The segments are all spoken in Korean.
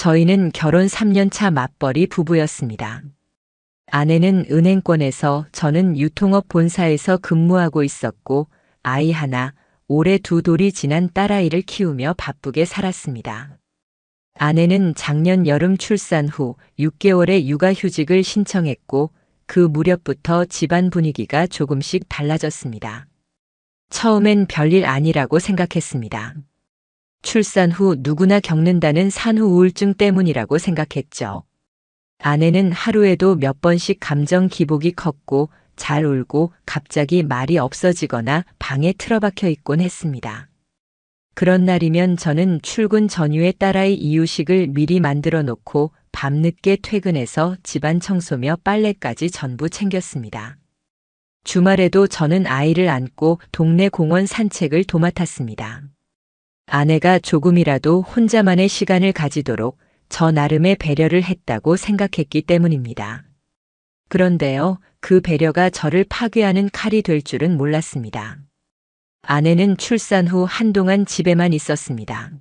저희는 결혼 3년 차 맞벌이 부부였습니다. 아내는 은행권에서 저는 유통업 본사에서 근무하고 있었고 아이 하나, 올해 2돌이 지난 딸아이를 키우며 바쁘게 살았습니다. 아내는 작년 여름 출산 후 6개월의 육아휴직을 신청했고 그 무렵부터 집안 분위기가 조금씩 달라졌습니다. 처음엔 별일 아니라고 생각했습니다. 출산 후 누구나 겪는다는 산후 우울증 때문이라고 생각했죠. 아내는 하루에도 몇 번씩 감정 기복이 컸고 잘 울고 갑자기 말이 없어지거나 방에 틀어박혀 있곤 했습니다. 그런 날이면 저는 출근 전후에 딸아이 이유식을 미리 만들어 놓고 밤늦게 퇴근해서 집안 청소며 빨래까지 전부 챙겼습니다. 주말에도 저는 아이를 안고 동네 공원 산책을 도맡았습니다. 아내가 조금이라도 혼자만의 시간을 가지도록 저 나름의 배려를 했다고 생각했기 때문입니다. 그런데요, 그 배려가 저를 파괴하는 칼이 될 줄은 몰랐습니다. 아내는 출산 후 한동안 집에만 있었습니다.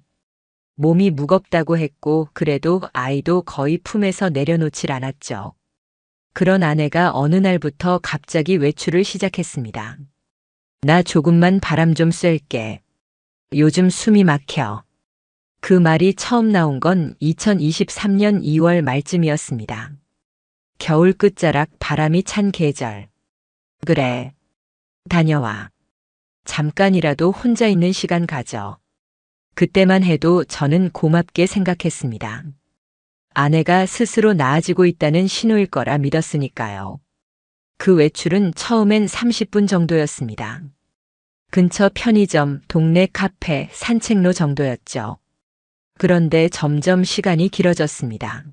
몸이 무겁다고 했고 그래도 아이도 거의 품에서 내려놓질 않았죠. 그런 아내가 어느 날부터 갑자기 외출을 시작했습니다. 나 조금만 바람 좀 쐴게. 요즘 숨이 막혀. 그 말이 처음 나온 건 2023년 2월 말쯤이었습니다. 겨울 끝자락 바람이 찬 계절. 그래. 다녀와. 잠깐이라도 혼자 있는 시간 가져. 그때만 해도 저는 고맙게 생각했습니다. 아내가 스스로 나아지고 있다는 신호일 거라 믿었으니까요. 그 외출은 처음엔 30분 정도였습니다. 근처 편의점, 동네 카페, 산책로 정도였죠. 그런데 점점 시간이 길어졌습니다.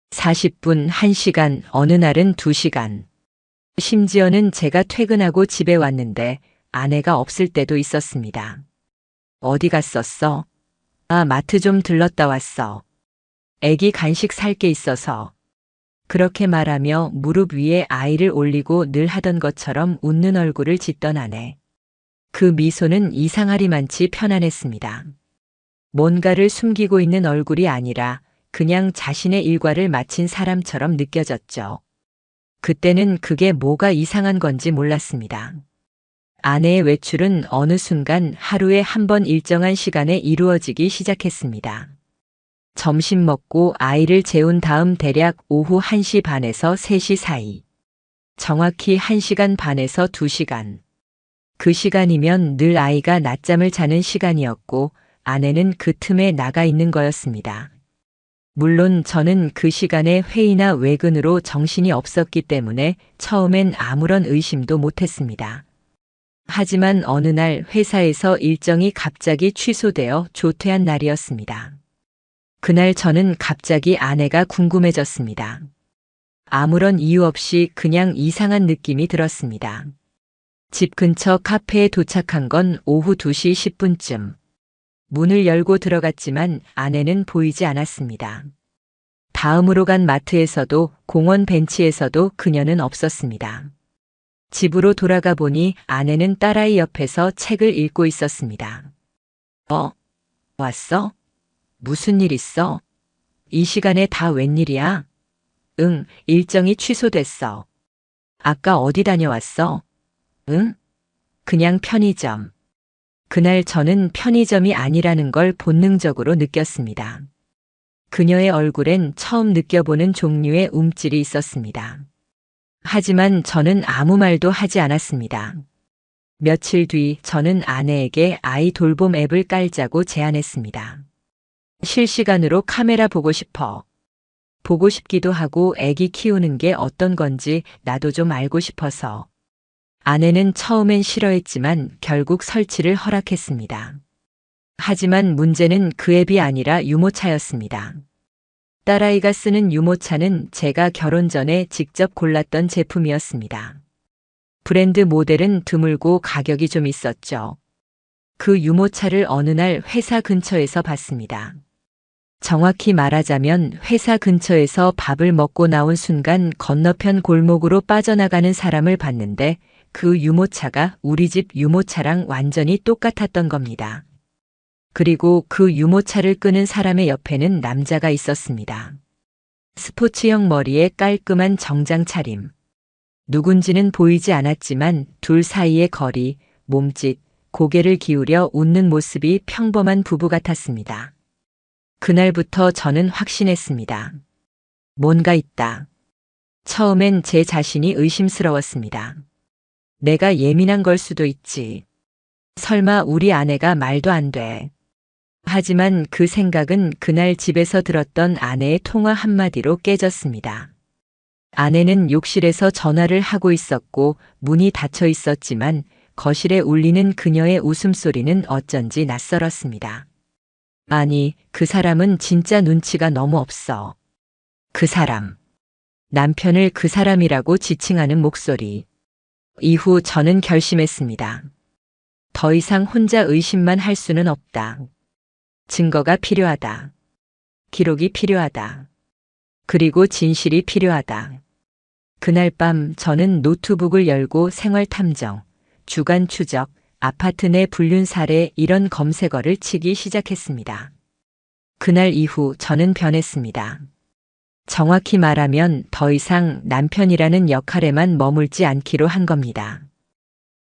40분, 1시간, 어느 날은 2시간. 심지어는 제가 퇴근하고 집에 왔는데 아내가 없을 때도 있었습니다. 어디 갔었어? 아, 마트 좀 들렀다 왔어. 애기 간식 살 게 있어서. 그렇게 말하며 무릎 위에 아이를 올리고 늘 하던 것처럼 웃는 얼굴을 짓던 아내. 그 미소는 이상하리만치 편안했습니다. 뭔가를 숨기고 있는 얼굴이 아니라 그냥 자신의 일과를 마친 사람처럼 느껴졌죠. 그때는 그게 뭐가 이상한 건지 몰랐습니다. 아내의 외출은 어느 순간 하루에 한 번 일정한 시간에 이루어지기 시작했습니다. 점심 먹고 아이를 재운 다음 대략 오후 1시 반에서 3시 사이. 정확히 1시간 반에서 2시간. 그 시간이면 늘 아이가 낮잠을 자는 시간이었고 아내는 그 틈에 나가 있는 거였습니다. 물론 저는 그 시간에 회의나 외근으로 정신이 없었기 때문에 처음엔 아무런 의심도 못했습니다. 하지만 어느 날 회사에서 일정이 갑자기 취소되어 조퇴한 날이었습니다. 그날 저는 갑자기 아내가 궁금해졌습니다. 아무런 이유 없이 그냥 이상한 느낌이 들었습니다. 집 근처 카페에 도착한 건 오후 2시 10분쯤. 문을 열고 들어갔지만 아내는 보이지 않았습니다. 다음으로 간 마트에서도 공원 벤치에서도 그녀는 없었습니다. 집으로 돌아가 보니 아내는 딸아이 옆에서 책을 읽고 있었습니다. 왔어? 무슨 일 있어? 이 시간에 다 웬일이야? 응, 일정이 취소됐어. 아까 어디 다녀왔어? 응? 그냥 편의점. 그날 저는 편의점이 아니라는 걸 본능적으로 느꼈습니다. 그녀의 얼굴엔 처음 느껴보는 종류의 움찔이 있었습니다. 하지만 저는 아무 말도 하지 않았습니다. 며칠 뒤 저는 아내에게 아이 돌봄 앱을 깔자고 제안했습니다. 실시간으로 카메라 보고 싶어. 보고 싶기도 하고 애기 키우는 게 어떤 건지 나도 좀 알고 싶어서. 아내는 처음엔 싫어했지만 결국 설치를 허락했습니다. 하지만 문제는 그 앱이 아니라 유모차였습니다. 딸아이가 쓰는 유모차는 제가 결혼 전에 직접 골랐던 제품이었습니다. 브랜드 모델은 드물고 가격이 좀 있었죠. 그 유모차를 어느 날 회사 근처에서 봤습니다. 정확히 말하자면 회사 근처에서 밥을 먹고 나온 순간 건너편 골목으로 빠져나가는 사람을 봤는데 그 유모차가 우리 집 유모차랑 완전히 똑같았던 겁니다. 그리고 그 유모차를 끄는 사람의 옆에는 남자가 있었습니다. 스포츠형 머리에 깔끔한 정장 차림. 누군지는 보이지 않았지만 둘 사이의 거리, 몸짓, 고개를 기울여 웃는 모습이 평범한 부부 같았습니다. 그날부터 저는 확신했습니다. 뭔가 있다. 처음엔 제 자신이 의심스러웠습니다. 내가 예민한 걸 수도 있지. 설마 우리 아내가 말도 안 돼. 하지만 그 생각은 그날 집에서 들었던 아내의 통화 한마디로 깨졌습니다. 아내는 욕실에서 전화를 하고 있었고 문이 닫혀 있었지만 거실에 울리는 그녀의 웃음소리는 어쩐지 낯설었습니다. 아니, 그 사람은 진짜 눈치가 너무 없어. 그 사람. 남편을 그 사람이라고 지칭하는 목소리. 이후 저는 결심했습니다. 더 이상 혼자 의심만 할 수는 없다. 증거가 필요하다. 기록이 필요하다. 그리고 진실이 필요하다. 그날 밤 저는 노트북을 열고 생활 탐정, 주간 추적, 아파트 내 불륜 사례 이런 검색어를 치기 시작했습니다. 그날 이후 저는 변했습니다. 정확히 말하면 더 이상 남편이라는 역할에만 머물지 않기로 한 겁니다.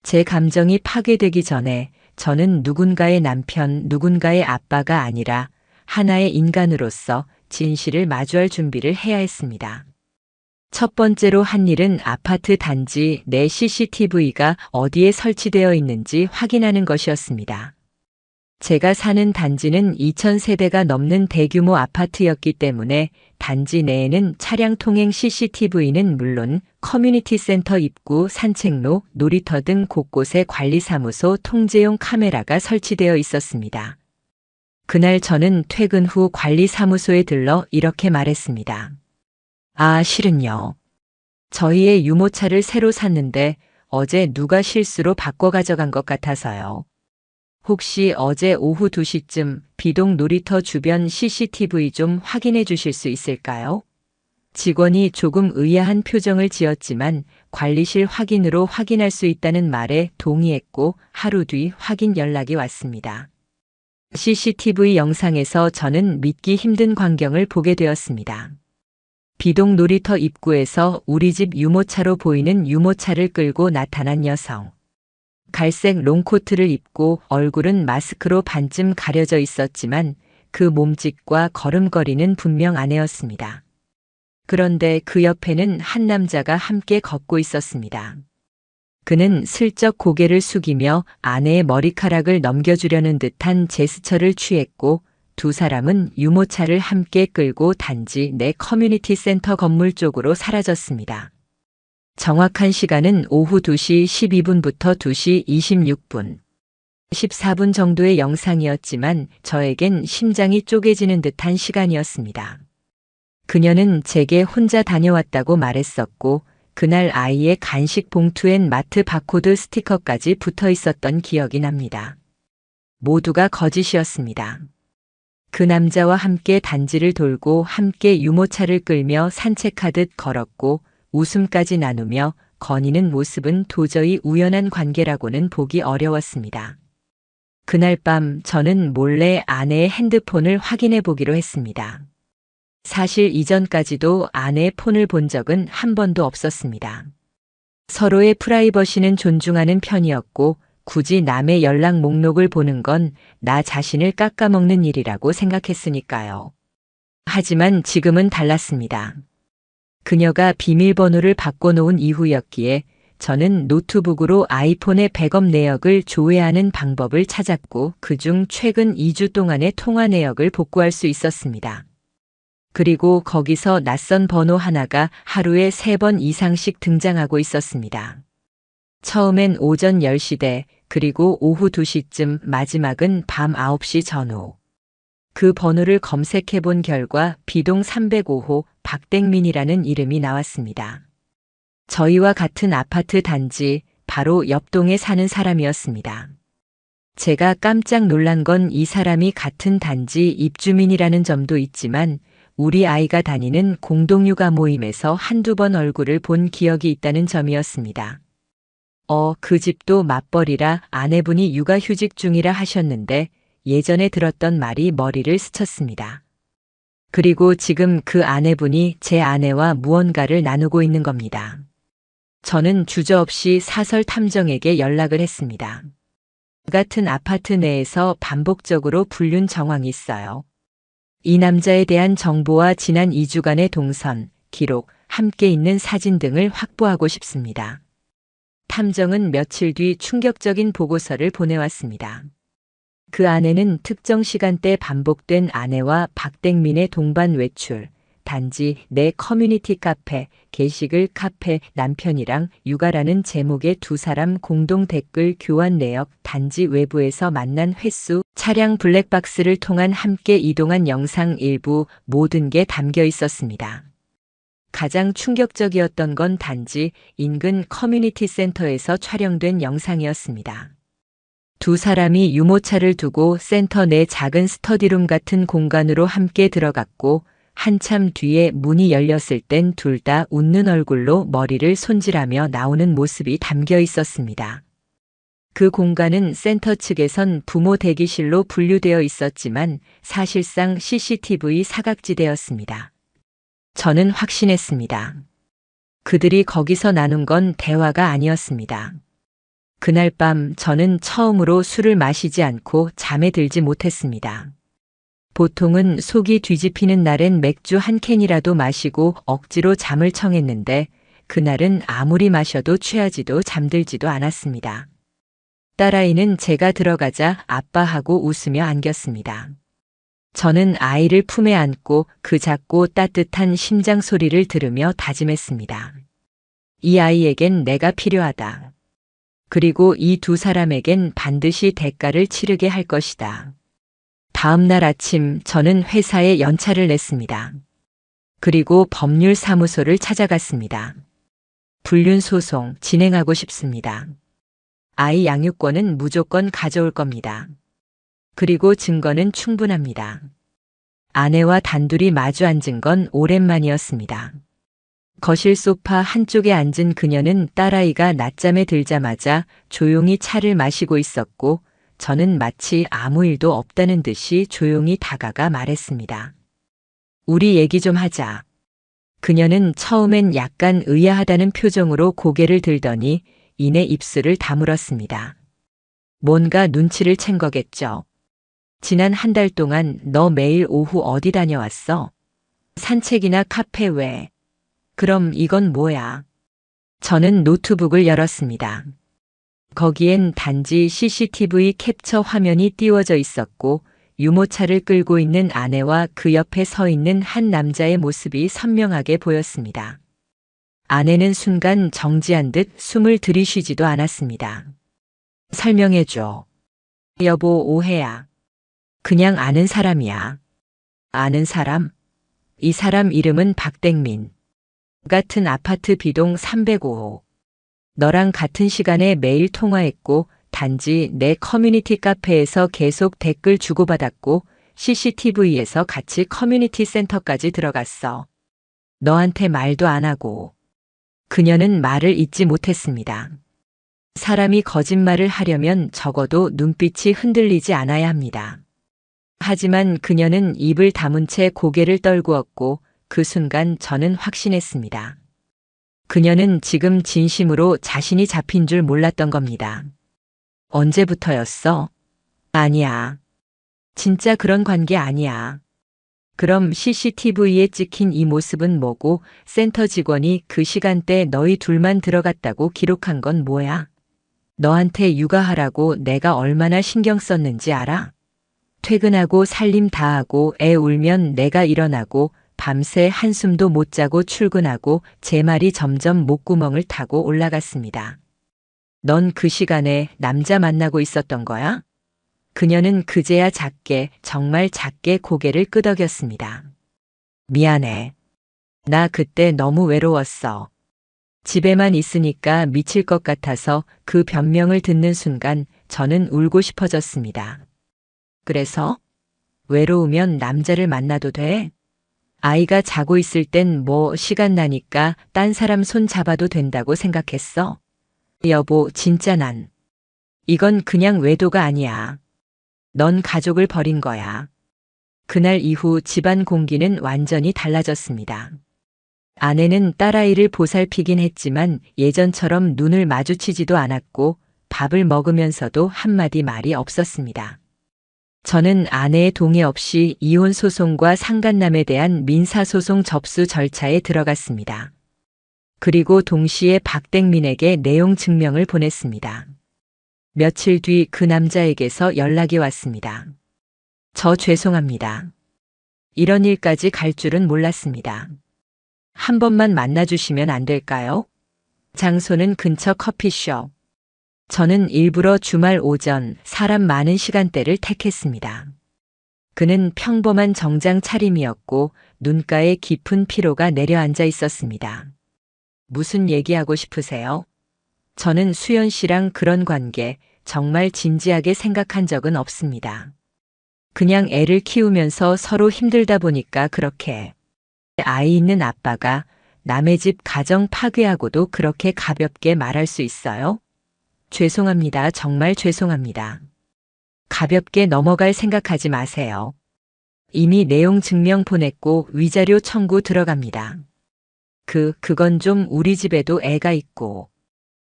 제 감정이 파괴되기 전에 저는 누군가의 남편, 누군가의 아빠가 아니라 하나의 인간으로서 진실을 마주할 준비를 해야 했습니다. 첫 번째로 한 일은 아파트 단지 내 CCTV가 어디에 설치되어 있는지 확인하는 것이었습니다. 제가 사는 단지는 2000세대가 넘는 대규모 아파트였기 때문에 단지 내에는 차량 통행 CCTV는 물론 커뮤니티 센터 입구, 산책로, 놀이터 등 곳곳에 관리사무소 통제용 카메라가 설치되어 있었습니다. 그날 저는 퇴근 후 관리사무소에 들러 이렇게 말했습니다. 아, 실은요. 저희의 유모차를 새로 샀는데 어제 누가 실수로 바꿔 가져간 것 같아서요. 혹시 어제 오후 2시쯤 비동 놀이터 주변 CCTV 좀 확인해 주실 수 있을까요? 직원이 조금 의아한 표정을 지었지만 관리실 확인으로 확인할 수 있다는 말에 동의했고 하루 뒤 확인 연락이 왔습니다. CCTV 영상에서 저는 믿기 힘든 광경을 보게 되었습니다. 비동 놀이터 입구에서 우리 집 유모차로 보이는 유모차를 끌고 나타난 여성. 갈색 롱코트를 입고 얼굴은 마스크로 반쯤 가려져 있었지만 그 몸짓과 걸음걸이는 분명 아내였습니다. 그런데 그 옆에는 한 남자가 함께 걷고 있었습니다. 그는 슬쩍 고개를 숙이며 아내의 머리카락을 넘겨주려는 듯한 제스처를 취했고 두 사람은 유모차를 함께 끌고 단지 내 커뮤니티 센터 건물 쪽으로 사라졌습니다. 정확한 시간은 오후 2시 12분부터 2시 26분. 14분 정도의 영상이었지만 저에겐 심장이 쪼개지는 듯한 시간이었습니다. 그녀는 제게 혼자 다녀왔다고 말했었고 그날 아이의 간식 봉투엔 마트 바코드 스티커까지 붙어 있었던 기억이 납니다. 모두가 거짓이었습니다. 그 남자와 함께 단지를 돌고 함께 유모차를 끌며 산책하듯 걸었고 웃음까지 나누며 거니는 모습은 도저히 우연한 관계라고는 보기 어려웠습니다. 그날 밤 저는 몰래 아내의 핸드폰을 확인해 보기로 했습니다. 사실 이전까지도 아내의 폰을 본 적은 한 번도 없었습니다. 서로의 프라이버시는 존중하는 편이었고 굳이 남의 연락 목록을 보는 건 나 자신을 깎아먹는 일이라고 생각했으니까요. 하지만 지금은 달랐습니다. 그녀가 비밀번호를 바꿔놓은 이후였기에 저는 노트북으로 아이폰의 백업 내역을 조회하는 방법을 찾았고 그중 최근 2주 동안의 통화 내역을 복구할 수 있었습니다. 그리고 거기서 낯선 번호 하나가 하루에 3번 이상씩 등장하고 있었습니다. 처음엔 오전 10시대, 그리고 오후 2시쯤, 마지막은 밤 9시 전후. 그 번호를 검색해 본 결과 비동 305호 박땡민이라는 이름이 나왔습니다. 저희와 같은 아파트 단지 바로 옆동에 사는 사람이었습니다. 제가 깜짝 놀란 건 이 사람이 같은 단지 입주민이라는 점도 있지만 우리 아이가 다니는 공동육아 모임에서 한두 번 얼굴을 본 기억이 있다는 점이었습니다. 그 집도 맞벌이라 아내분이 육아휴직 중이라 하셨는데 예전에 들었던 말이 머리를 스쳤습니다. 그리고 지금 그 아내분이 제 아내와 무언가를 나누고 있는 겁니다. 저는 주저없이 사설 탐정에게 연락을 했습니다. 같은 아파트 내에서 반복적으로 불륜 정황이 있어요. 이 남자에 대한 정보와 지난 2주간의 동선, 기록, 함께 있는 사진 등을 확보하고 싶습니다. 탐정은 며칠 뒤 충격적인 보고서를 보내왔습니다. 그 안에는 특정 시간대 반복된 아내와 박땡민의 동반 외출, 단지 내 커뮤니티 카페, 게시글 카페 남편이랑 육아라는 제목의 두 사람 공동 댓글 교환 내역, 단지 외부에서 만난 횟수, 차량 블랙박스를 통한 함께 이동한 영상 일부 모든 게 담겨 있었습니다. 가장 충격적이었던 건 단지 인근 커뮤니티 센터에서 촬영된 영상이었습니다. 두 사람이 유모차를 두고 센터 내 작은 스터디룸 같은 공간으로 함께 들어갔고 한참 뒤에 문이 열렸을 땐 둘 다 웃는 얼굴로 머리를 손질하며 나오는 모습이 담겨 있었습니다. 그 공간은 센터 측에선 부모 대기실로 분류되어 있었지만 사실상 CCTV 사각지대였습니다. 저는 확신했습니다. 그들이 거기서 나눈 건 대화가 아니었습니다. 그날 밤 저는 처음으로 술을 마시지 않고 잠에 들지 못했습니다. 보통은 속이 뒤집히는 날엔 맥주 한 캔이라도 마시고 억지로 잠을 청했는데 그날은 아무리 마셔도 취하지도 잠들지도 않았습니다. 딸아이는 제가 들어가자 아빠하고 웃으며 안겼습니다. 저는 아이를 품에 안고 그 작고 따뜻한 심장 소리를 들으며 다짐했습니다. 이 아이에겐 내가 필요하다. 그리고 이 두 사람에겐 반드시 대가를 치르게 할 것이다. 다음 날 아침 저는 회사에 연차를 냈습니다. 그리고 법률사무소를 찾아갔습니다. 불륜 소송 진행하고 싶습니다. 아이 양육권은 무조건 가져올 겁니다. 그리고 증거는 충분합니다. 아내와 단둘이 마주 앉은 건 오랜만이었습니다. 거실 소파 한쪽에 앉은 그녀는 딸아이가 낮잠에 들자마자 조용히 차를 마시고 있었고 저는 마치 아무 일도 없다는 듯이 조용히 다가가 말했습니다. 우리 얘기 좀 하자. 그녀는 처음엔 약간 의아하다는 표정으로 고개를 들더니 이내 입술을 다물었습니다. 뭔가 눈치를 챈 거겠죠. 지난 한 달 동안 너 매일 오후 어디 다녀왔어? 산책이나 카페 외. 그럼 이건 뭐야? 저는 노트북을 열었습니다. 거기엔 단지 CCTV 캡처 화면이 띄워져 있었고 유모차를 끌고 있는 아내와 그 옆에 서 있는 한 남자의 모습이 선명하게 보였습니다. 아내는 순간 정지한 듯 숨을 들이쉬지도 않았습니다. 설명해줘. 여보, 오해야. 그냥 아는 사람이야. 아는 사람? 이 사람 이름은 박땡민. 같은 아파트 B동 305호. 너랑 같은 시간에 매일 통화했고 단지 내 커뮤니티 카페에서 계속 댓글 주고받았고 CCTV에서 같이 커뮤니티 센터까지 들어갔어. 너한테 말도 안 하고. 그녀는 말을 잇지 못했습니다. 사람이 거짓말을 하려면 적어도 눈빛이 흔들리지 않아야 합니다. 하지만 그녀는 입을 다문 채 고개를 떨구었고 그 순간 저는 확신했습니다. 그녀는 지금 진심으로 자신이 잡힌 줄 몰랐던 겁니다. 언제부터였어? 아니야. 진짜 그런 관계 아니야. 그럼 CCTV에 찍힌 이 모습은 뭐고 센터 직원이 그 시간대 너희 둘만 들어갔다고 기록한 건 뭐야? 너한테 육아하라고 내가 얼마나 신경 썼는지 알아? 퇴근하고 살림 다 하고 애 울면 내가 일어나고 밤새 한숨도 못 자고 출근하고 제 말이 점점 목구멍을 타고 올라갔습니다. 넌 그 시간에 남자 만나고 있었던 거야? 그녀는 그제야 작게, 정말 작게 고개를 끄덕였습니다. 미안해. 나 그때 너무 외로웠어. 집에만 있으니까 미칠 것 같아서 그 변명을 듣는 순간 저는 울고 싶어졌습니다. 그래서? 외로우면 남자를 만나도 돼? 아이가 자고 있을 땐 뭐 시간 나니까 딴 사람 손 잡아도 된다고 생각했어? 여보, 진짜 난. 이건 그냥 외도가 아니야. 넌 가족을 버린 거야. 그날 이후 집안 공기는 완전히 달라졌습니다. 아내는 딸아이를 보살피긴 했지만 예전처럼 눈을 마주치지도 않았고 밥을 먹으면서도 한마디 말이 없었습니다. 저는 아내의 동의 없이 이혼 소송과 상간남에 대한 민사소송 접수 절차에 들어갔습니다. 그리고 동시에 박땡민에게 내용 증명을 보냈습니다. 며칠 뒤 그 남자에게서 연락이 왔습니다. 저 죄송합니다. 이런 일까지 갈 줄은 몰랐습니다. 한 번만 만나주시면 안 될까요? 장소는 근처 커피숍. 저는 일부러 주말 오전 사람 많은 시간대를 택했습니다. 그는 평범한 정장 차림이었고 눈가에 깊은 피로가 내려앉아 있었습니다. 무슨 얘기하고 싶으세요? 저는 수연 씨랑 그런 관계 정말 진지하게 생각한 적은 없습니다. 그냥 애를 키우면서 서로 힘들다 보니까 그렇게. 아이 있는 아빠가 남의 집 가정 파괴하고도 그렇게 가볍게 말할 수 있어요? 죄송합니다. 정말 죄송합니다. 가볍게 넘어갈 생각하지 마세요. 이미 내용 증명 보냈고 위자료 청구 들어갑니다. 그건 좀 우리 집에도 애가 있고.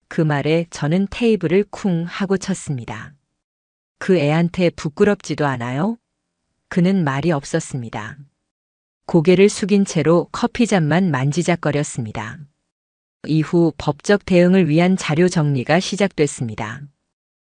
그 말에 저는 테이블을 쿵 하고 쳤습니다. 그 애한테 부끄럽지도 않아요? 그는 말이 없었습니다. 고개를 숙인 채로 커피잔만 만지작거렸습니다. 이후 법적 대응을 위한 자료 정리가 시작됐습니다.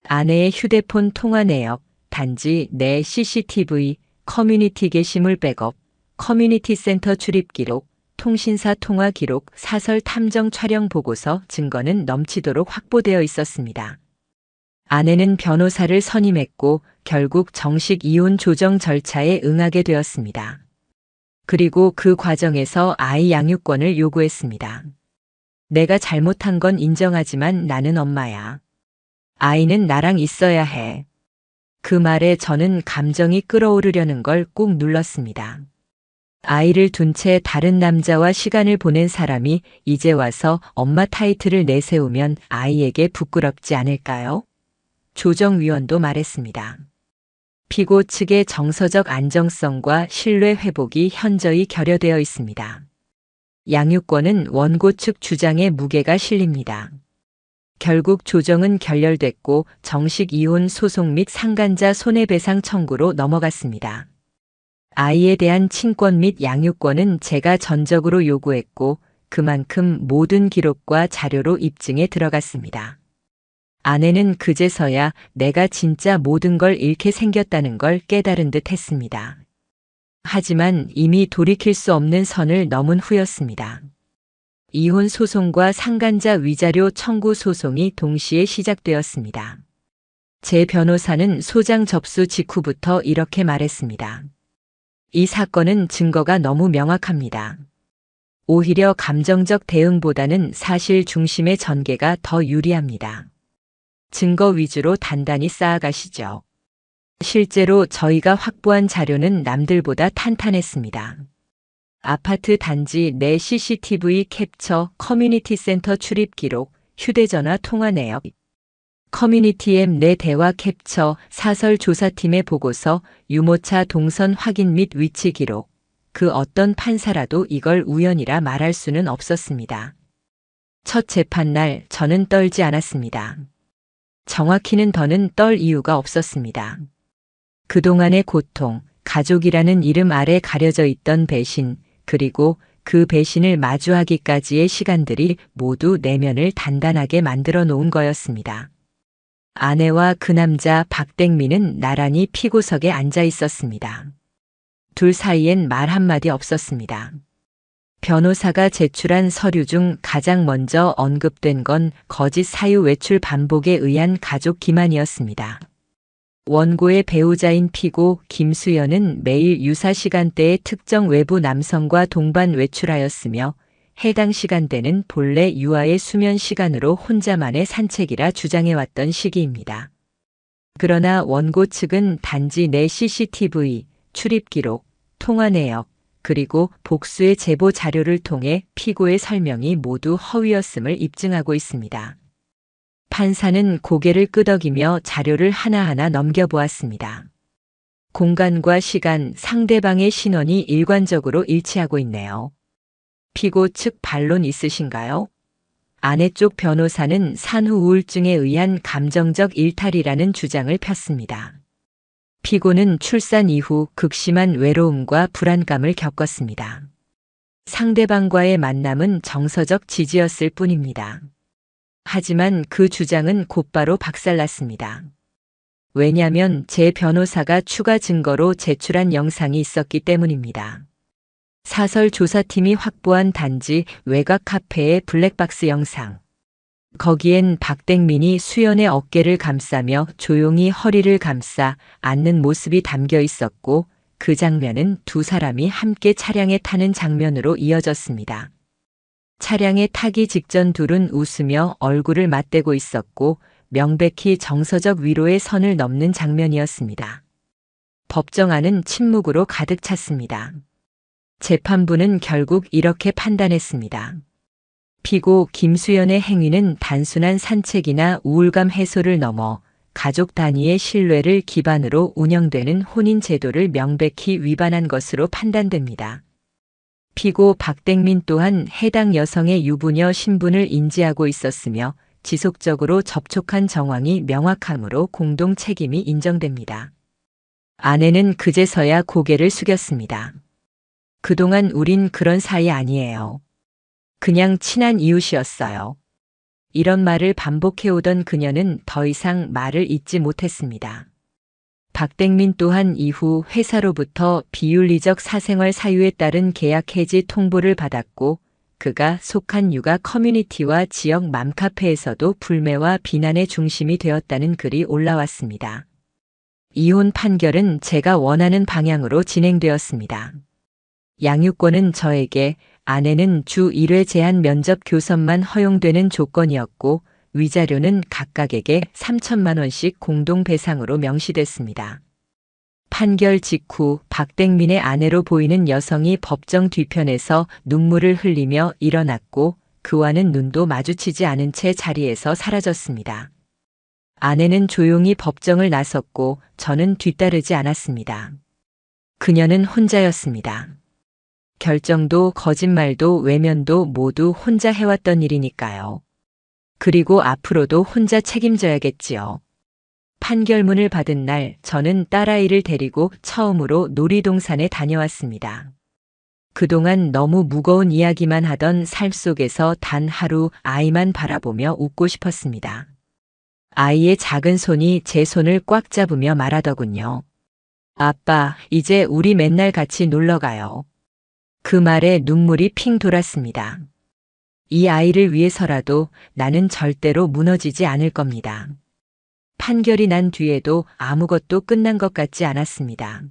아내의 휴대폰 통화 내역, 단지 내 CCTV, 커뮤니티 게시물 백업, 커뮤니티 센터 출입 기록, 통신사 통화 기록, 사설 탐정 촬영 보고서 증거는 넘치도록 확보되어 있었습니다. 아내는 변호사를 선임했고 결국 정식 이혼 조정 절차에 응하게 되었습니다. 그리고 그 과정에서 아이 양육권을 요구했습니다. 내가 잘못한 건 인정하지만 나는 엄마야. 아이는 나랑 있어야 해. 그 말에 저는 감정이 끓어오르려는 걸 꾹 눌렀습니다. 아이를 둔 채 다른 남자와 시간을 보낸 사람이 이제 와서 엄마 타이틀을 내세우면 아이에게 부끄럽지 않을까요? 조정위원도 말했습니다. 피고 측의 정서적 안정성과 신뢰 회복이 현저히 결여되어 있습니다. 양육권은 원고 측 주장에 무게가 실립니다. 결국 조정은 결렬됐고 정식 이혼 소송 및 상간자 손해배상 청구로 넘어갔습니다. 아이에 대한 친권 및 양육권은 제가 전적으로 요구했고 그만큼 모든 기록과 자료로 입증에 들어갔습니다. 아내는 그제서야 내가 진짜 모든 걸 잃게 생겼다는 걸 깨달은 듯 했습니다. 하지만 이미 돌이킬 수 없는 선을 넘은 후였습니다. 이혼 소송과 상간자 위자료 청구 소송이 동시에 시작되었습니다. 제 변호사는 소장 접수 직후부터 이렇게 말했습니다. 이 사건은 증거가 너무 명확합니다. 오히려 감정적 대응보다는 사실 중심의 전개가 더 유리합니다. 증거 위주로 단단히 쌓아가시죠. 실제로 저희가 확보한 자료는 남들보다 탄탄했습니다. 아파트 단지 내 CCTV 캡처, 커뮤니티 센터 출입 기록, 휴대전화 통화 내역, 커뮤니티 앱 내 대화 캡처, 사설 조사팀의 보고서, 유모차 동선 확인 및 위치 기록. 그 어떤 판사라도 이걸 우연이라 말할 수는 없었습니다. 첫 재판날 저는 떨지 않았습니다. 정확히는 더는 떨 이유가 없었습니다. 그동안의 고통, 가족이라는 이름 아래 가려져 있던 배신, 그리고 그 배신을 마주하기까지의 시간들이 모두 내면을 단단하게 만들어 놓은 거였습니다. 아내와 그 남자 박땡민은 나란히 피고석에 앉아 있었습니다. 둘 사이엔 말 한마디 없었습니다. 변호사가 제출한 서류 중 가장 먼저 언급된 건 거짓 사유 외출 반복에 의한 가족 기만이었습니다. 원고의 배우자인 피고 김수연은 매일 유사 시간대에 특정 외부 남성과 동반 외출하였으며 해당 시간대는 본래 유아의 수면 시간으로 혼자만의 산책이라 주장해왔던 시기입니다. 그러나 원고 측은 단지 내 CCTV, 출입 기록, 통화 내역, 그리고 복수의 제보 자료를 통해 피고의 설명이 모두 허위였음을 입증하고 있습니다. 판사는 고개를 끄덕이며 자료를 하나하나 넘겨보았습니다. 공간과 시간, 상대방의 신원이 일관적으로 일치하고 있네요. 피고 측 반론 있으신가요? 아내 쪽 변호사는 산후 우울증에 의한 감정적 일탈이라는 주장을 폈습니다. 피고는 출산 이후 극심한 외로움과 불안감을 겪었습니다. 상대방과의 만남은 정서적 지지였을 뿐입니다. 하지만 그 주장은 곧바로 박살났습니다. 왜냐하면 제 변호사가 추가 증거로 제출한 영상이 있었기 때문입니다. 사설 조사팀이 확보한 단지 외곽 카페의 블랙박스 영상. 거기엔 박댕민이 수연의 어깨를 감싸며 조용히 허리를 감싸 앉는 모습이 담겨 있었고 그 장면은 두 사람이 함께 차량에 타는 장면으로 이어졌습니다. 차량에 타기 직전 둘은 웃으며 얼굴을 맞대고 있었고 명백히 정서적 위로의 선을 넘는 장면이었습니다. 법정 안은 침묵으로 가득 찼습니다. 재판부는 결국 이렇게 판단했습니다. 피고 김수연의 행위는 단순한 산책이나 우울감 해소를 넘어 가족 단위의 신뢰를 기반으로 운영되는 혼인 제도를 명백히 위반한 것으로 판단됩니다. 피고 박댕민 또한 해당 여성의 유부녀 신분을 인지하고 있었으며 지속적으로 접촉한 정황이 명확하므로 공동 책임이 인정됩니다. 아내는 그제서야 고개를 숙였습니다. 그동안 우린 그런 사이 아니에요. 그냥 친한 이웃이었어요. 이런 말을 반복해오던 그녀는 더 이상 말을 잇지 못했습니다. 박댕민 또한 이후 회사로부터 비윤리적 사생활 사유에 따른 계약 해지 통보를 받았고 그가 속한 육아 커뮤니티와 지역 맘카페에서도 불매와 비난의 중심이 되었다는 글이 올라왔습니다. 이혼 판결은 제가 원하는 방향으로 진행되었습니다. 양육권은 저에게, 아내는 주 1회 제한 면접 교섭만 허용되는 조건이었고 위자료는 각각에게 3천만 원씩 공동 배상으로 명시됐습니다. 판결 직후 박댕민의 아내로 보이는 여성이 법정 뒤편에서 눈물을 흘리며 일어났고 그와는 눈도 마주치지 않은 채 자리에서 사라졌습니다. 아내는 조용히 법정을 나섰고 저는 뒤따르지 않았습니다. 그녀는 혼자였습니다. 결정도 거짓말도 외면도 모두 혼자 해왔던 일이니까요. 그리고 앞으로도 혼자 책임져야겠지요. 판결문을 받은 날 저는 딸아이를 데리고 처음으로 놀이동산에 다녀왔습니다. 그동안 너무 무거운 이야기만 하던 삶 속에서 단 하루 아이만 바라보며 웃고 싶었습니다. 아이의 작은 손이 제 손을 꽉 잡으며 말하더군요. 아빠, 이제 우리 맨날 같이 놀러 가요. 그 말에 눈물이 핑 돌았습니다. 이 아이를 위해서라도 나는 절대로 무너지지 않을 겁니다. 판결이 난 뒤에도 아무것도 끝난 것 같지 않았습니다.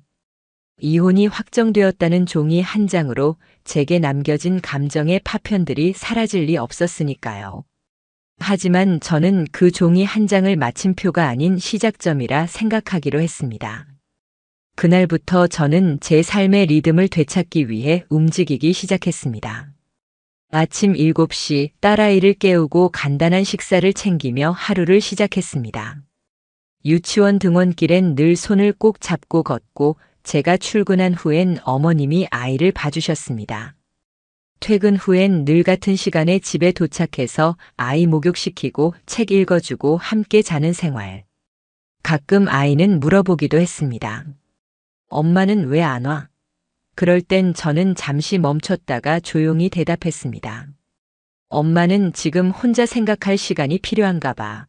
이혼이 확정되었다는 종이 한 장으로 제게 남겨진 감정의 파편들이 사라질 리 없었으니까요. 하지만 저는 그 종이 한 장을 마침표가 아닌 시작점이라 생각하기로 했습니다. 그날부터 저는 제 삶의 리듬을 되찾기 위해 움직이기 시작했습니다. 아침 7시 딸아이를 깨우고 간단한 식사를 챙기며 하루를 시작했습니다. 유치원 등원길엔 늘 손을 꼭 잡고 걷고 제가 출근한 후엔 어머님이 아이를 봐주셨습니다. 퇴근 후엔 늘 같은 시간에 집에 도착해서 아이 목욕시키고 책 읽어주고 함께 자는 생활. 가끔 아이는 물어보기도 했습니다. 엄마는 왜 안 와? 그럴 땐 저는 잠시 멈췄다가 조용히 대답했습니다. 엄마는 지금 혼자 생각할 시간이 필요한가 봐.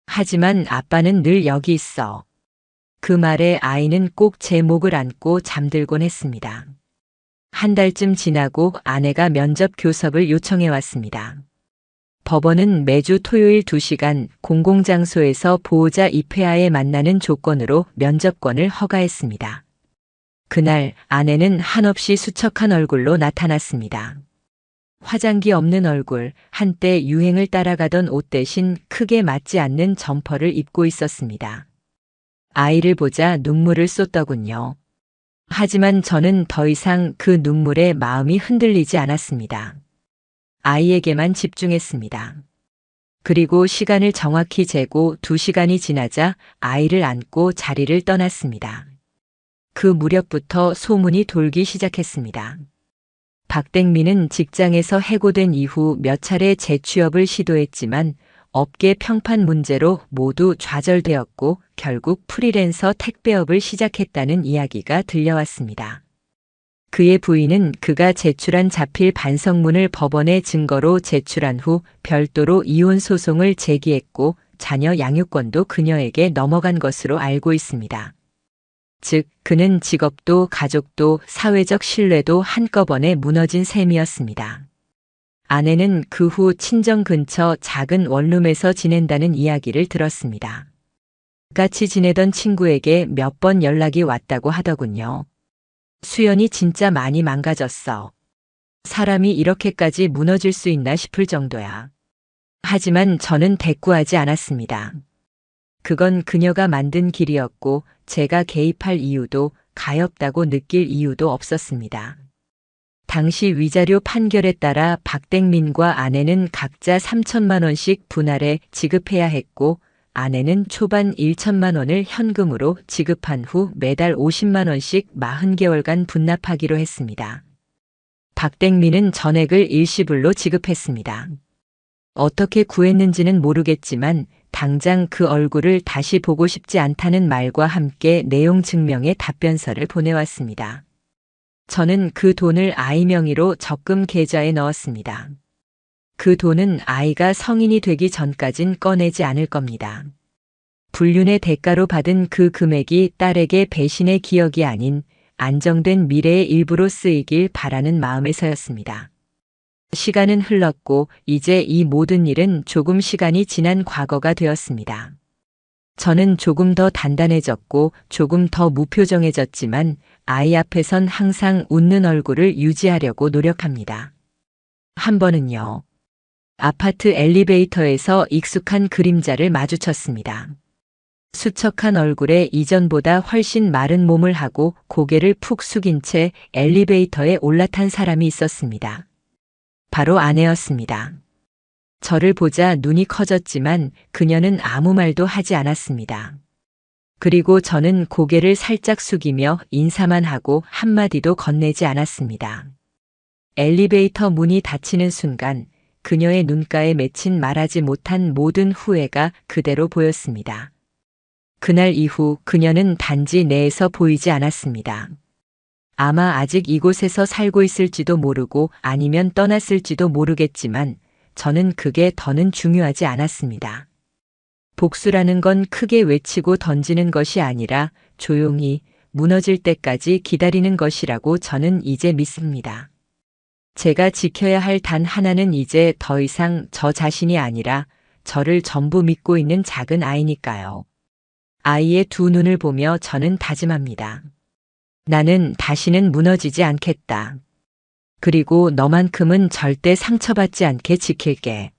하지만 아빠는 늘 여기 있어. 그 말에 아이는 꼭 제 목을 안고 잠들곤 했습니다. 한 달쯤 지나고 아내가 면접 교섭을 요청해 왔습니다. 법원은 매주 토요일 2시간 공공장소에서 보호자 입회하에 만나는 조건으로 면접권을 허가했습니다. 그날 아내는 한없이 수척한 얼굴로 나타났습니다. 화장기 없는 얼굴, 한때 유행을 따라가던 옷 대신 크게 맞지 않는 점퍼를 입고 있었습니다. 아이를 보자 눈물을 쏟더군요. 하지만 저는 더 이상 그 눈물에 마음이 흔들리지 않았습니다. 아이에게만 집중했습니다. 그리고 시간을 정확히 재고 2시간이 지나자 아이를 안고 자리를 떠났습니다. 그 무렵부터 소문이 돌기 시작했습니다. 박댕민은 직장에서 해고된 이후 몇 차례 재취업을 시도했지만 업계 평판 문제로 모두 좌절되었고 결국 프리랜서 택배업을 시작했다는 이야기가 들려왔습니다. 그의 부인은 그가 제출한 자필 반성문을 법원에 증거로 제출한 후 별도로 이혼 소송을 제기했고 자녀 양육권도 그녀에게 넘어간 것으로 알고 있습니다. 즉, 그는 직업도 가족도 사회적 신뢰도 한꺼번에 무너진 셈이었습니다. 아내는 그 후 친정 근처 작은 원룸에서 지낸다는 이야기를 들었습니다. 같이 지내던 친구에게 몇 번 연락이 왔다고 하더군요. 수연이 진짜 많이 망가졌어. 사람이 이렇게까지 무너질 수 있나 싶을 정도야. 하지만 저는 대꾸하지 않았습니다. 그건 그녀가 만든 길이었고 제가 개입할 이유도 가엾다고 느낄 이유도 없었습니다. 당시 위자료 판결에 따라 박댕민과 아내는 각자 3천만 원씩 분할해 지급해야 했고 아내는 초반 1천만 원을 현금으로 지급한 후 매달 50만 원씩 40개월간 분납하기로 했습니다. 박댕민은 전액을 일시불로 지급했습니다. 어떻게 구했는지는 모르겠지만 당장 그 얼굴을 다시 보고 싶지 않다는 말과 함께 내용 증명의 답변서를 보내왔습니다. 저는 그 돈을 아이 명의로 적금 계좌에 넣었습니다. 그 돈은 아이가 성인이 되기 전까진 꺼내지 않을 겁니다. 불륜의 대가로 받은 그 금액이 딸에게 배신의 기억이 아닌 안정된 미래의 일부로 쓰이길 바라는 마음에서였습니다. 시간은 흘렀고 이제 이 모든 일은 조금 시간이 지난 과거가 되었습니다. 저는 조금 더 단단해졌고 조금 더 무표정해졌지만 아이 앞에선 항상 웃는 얼굴을 유지하려고 노력합니다. 한 번은요. 아파트 엘리베이터에서 익숙한 그림자를 마주쳤습니다. 수척한 얼굴에 이전보다 훨씬 마른 몸을 하고 고개를 푹 숙인 채 엘리베이터에 올라탄 사람이 있었습니다. 바로 아내였습니다. 저를 보자 눈이 커졌지만 그녀는 아무 말도 하지 않았습니다. 그리고 저는 고개를 살짝 숙이며 인사만 하고 한마디도 건네지 않았습니다. 엘리베이터 문이 닫히는 순간 그녀의 눈가에 맺힌 말하지 못한 모든 후회가 그대로 보였습니다. 그날 이후 그녀는 단지 내에서 보이지 않았습니다. 아마 아직 이곳에서 살고 있을지도 모르고 아니면 떠났을지도 모르겠지만 저는 그게 더는 중요하지 않았습니다. 복수라는 건 크게 외치고 던지는 것이 아니라 조용히 무너질 때까지 기다리는 것이라고 저는 이제 믿습니다. 제가 지켜야 할 단 하나는 이제 더 이상 저 자신이 아니라 저를 전부 믿고 있는 작은 아이니까요. 아이의 두 눈을 보며 저는 다짐합니다. 나는 다시는 무너지지 않겠다. 그리고 너만큼은 절대 상처받지 않게 지킬게.